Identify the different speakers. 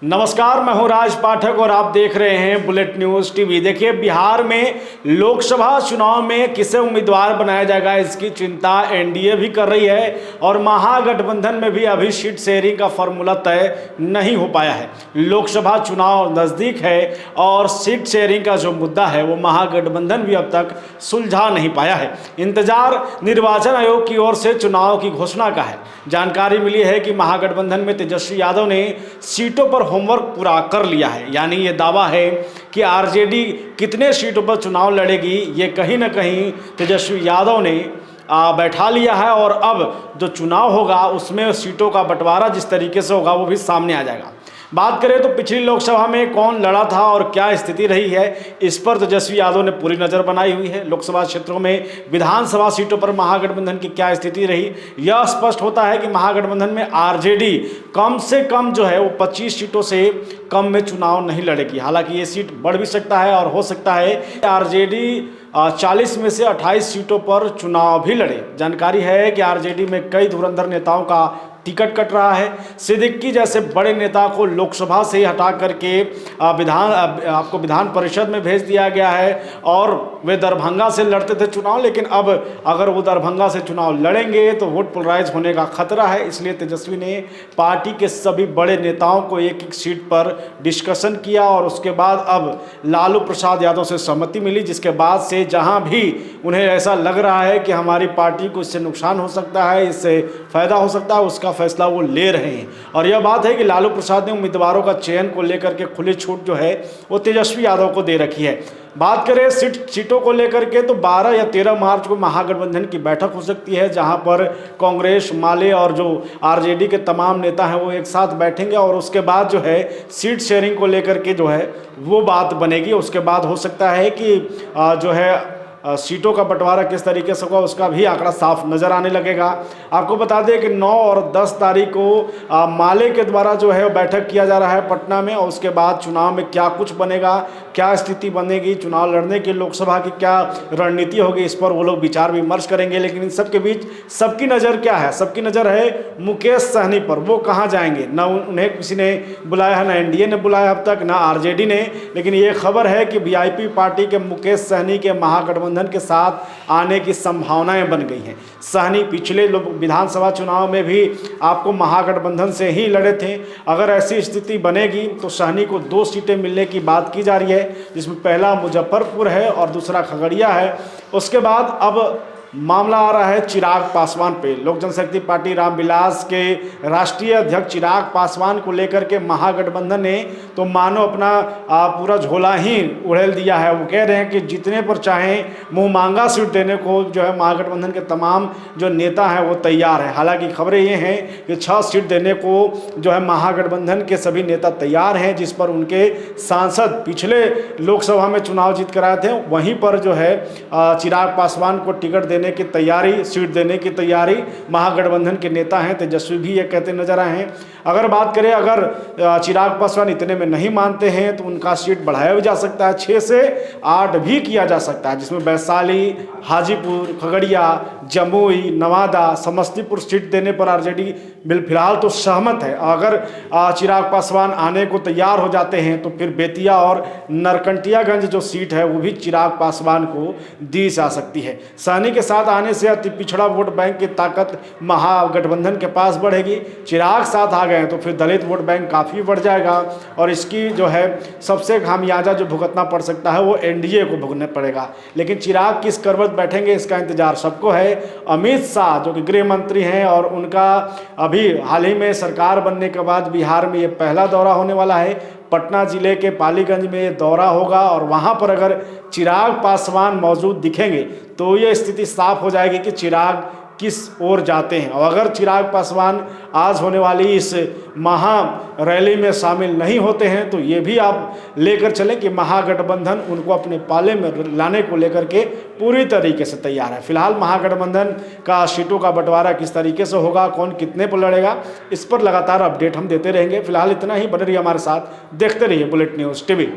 Speaker 1: नमस्कार, मैं हूं राज पाठक और आप देख रहे हैं बुलेट न्यूज़ टीवी। देखिए, बिहार में लोकसभा चुनाव में किसे उम्मीदवार बनाया जाएगा, इसकी चिंता एनडीए भी कर रही है और महागठबंधन में भी अभी सीट शेयरिंग का फॉर्मूला तय नहीं हो पाया है। लोकसभा चुनाव नज़दीक है और सीट शेयरिंग का जो मुद्दा है वो महागठबंधन भी अब तक सुलझा नहीं पाया है। इंतजार निर्वाचन आयोग की ओर से चुनाव की घोषणा का है। जानकारी मिली है कि महागठबंधन में तेजस्वी यादव ने सीटों पर होमवर्क पूरा कर लिया है। यानी ये दावा है कि आरजेडी कितने सीटों पर चुनाव लड़ेगी ये कहीं ना कहीं तेजस्वी यादव ने बैठा लिया है और अब जो चुनाव होगा उसमें सीटों का बंटवारा जिस तरीके से होगा वो भी सामने आ जाएगा। बात करें तो पिछली लोकसभा में कौन लड़ा था और क्या स्थिति रही है, इस पर तेजस्वी यादव ने पूरी नज़र बनाई हुई है। लोकसभा क्षेत्रों में विधानसभा सीटों पर महागठबंधन की क्या स्थिति रही, यह स्पष्ट होता है कि महागठबंधन में आरजेडी कम से कम जो है वो 25 सीटों से कम में चुनाव नहीं लड़ेगी। हालांकि ये सीट बढ़ भी सकता है और हो सकता है आरजेडी 40 में से 28 सीटों पर चुनाव भी लड़े। जानकारी है कि आरजेडी में कई धुरंधर नेताओं का टिकट कट रहा है। सिद्दीकी जैसे बड़े नेता को लोकसभा से हटा करके विधान परिषद में भेज दिया गया है और वे दरभंगा से लड़ते थे चुनाव, लेकिन अब अगर वो दरभंगा से चुनाव लड़ेंगे तो वोट पोलराइज होने का खतरा है। इसलिए तेजस्वी ने पार्टी के सभी बड़े नेताओं को एक एक सीट पर डिस्कशन किया और उसके बाद अब लालू प्रसाद यादव से सहमति मिली, जिसके बाद से जहां भी उन्हें ऐसा लग रहा है कि हमारी पार्टी को इससे नुकसान हो सकता है, इससे फायदा हो सकता है, उसका फैसला वो ले रहे हैं। और यह बात है कि लालू प्रसाद ने उम्मीदवारों का चयन को लेकर के खुली छूट जो है वो तेजस्वी यादव को दे रखी है। बात करें सीटों को लेकर के तो 12 या 13 मार्च को महागठबंधन की बैठक हो सकती है, जहां पर कांग्रेस, माले और जो आरजेडी के तमाम नेता हैं वो एक साथ बैठेंगे और उसके बाद जो है सीट शेयरिंग को लेकर के जो है वो बात बनेगी। उसके बाद हो सकता है कि जो है सीटों का बंटवारा किस तरीके से होगा उसका भी आंकड़ा साफ नज़र आने लगेगा। आपको बता दें कि 9 और 10 तारीख को माले के द्वारा जो है बैठक किया जा रहा है पटना में और उसके बाद चुनाव में क्या कुछ बनेगा, क्या स्थिति बनेगी, चुनाव लड़ने की लोकसभा की क्या रणनीति होगी, इस पर वो लोग विचार विमर्श करेंगे। लेकिन इन सब के बीच सबकी नज़र क्या है? सबकी नज़र है मुकेश सहनी पर। वो कहाँ जाएंगे? ना उन्हें किसी ने बुलाया है, ना एनडीए ने बुलाया अब तक, ना आरजेडी ने। लेकिन ये खबर है कि वीआईपी पार्टी के मुकेश सहनी के महागठबंधन के साथ आने की संभावनाएं बन गई हैं। सहनी पिछले विधानसभा चुनाव में भी आपको महागठबंधन से ही लड़े थे। अगर ऐसी स्थिति बनेगी तो सहनी को 2 सीटें मिलने की बात की जा रही है, जिसमें पहला मुजफ्फरपुर है और दूसरा खगड़िया है। उसके बाद अब मामला आ रहा है चिराग पासवान पे। लोक जनशक्ति पार्टी रामविलास के राष्ट्रीय अध्यक्ष चिराग पासवान को लेकर के महागठबंधन ने तो मानो अपना पूरा झोला ही उड़ेल दिया है। वो कह रहे हैं कि जितने पर चाहें मुंह मांगा सीट देने को जो है महागठबंधन के तमाम जो नेता हैं वो तैयार हैं। हालांकि खबरें ये हैं कि 6 सीट देने को जो है महागठबंधन के सभी नेता तैयार हैं, जिस पर उनके सांसद पिछले लोकसभा में चुनाव जीत कर आए थे। वहीं पर जो है चिराग पासवान को टिकट की तैयारी, सीट देने की तैयारी महागठबंधन के नेता हैं। तेजस्वी भी ये कहते नजर आए हैं। अगर बात करें, अगर चिराग पासवान इतने में नहीं मानते हैं तो उनका सीट बढ़ाया भी जा सकता है, 6 से 8 भी किया जा सकता है, जिसमें वैशाली, हाजीपुर, खगड़िया, जमुई, नवादा, समस्तीपुर सीट देने पर आरजेडी फिलहाल तो सहमत है। अगर चिराग पासवान आने को तैयार हो जाते हैं तो फिर बेतिया और नरकंटियागंज जो सीट है वो भी चिराग पासवान को दी जा सकती है। सहनी के साथ आने से अति पिछड़ा वोट बैंक की ताकत महागठबंधन के पास बढ़ेगी। चिराग साथ आ गए तो फिर दलित वोट बैंक काफ़ी बढ़ जाएगा और इसकी जो है सबसे खामियाजा जो भुगतना पड़ सकता है वो एनडीए को भुगतना पड़ेगा। लेकिन चिराग किस करवट बैठेंगे इसका इंतजार सबको है। अमित शाह जो कि गृह मंत्री हैं और उनका अभी हाल ही में सरकार बनने के बाद बिहार में ये पहला दौरा होने वाला है। पटना जिले के पालीगंज में ये दौरा होगा और वहाँ पर अगर चिराग पासवान मौजूद दिखेंगे तो ये स्थिति साफ हो जाएगी कि चिराग किस ओर जाते हैं। और अगर चिराग पासवान आज होने वाली इस महा रैली में शामिल नहीं होते हैं तो ये भी आप लेकर चलें कि महागठबंधन उनको अपने पाले में लाने को लेकर के पूरी तरीके से तैयार है। फिलहाल महागठबंधन का सीटों का बंटवारा किस तरीके से होगा, कौन कितने पर लड़ेगा, इस पर लगातार अपडेट हम देते रहेंगे। फिलहाल इतना ही, बने रहिए हमारे साथ, देखते रहिए बुलेट न्यूज़ टीवी।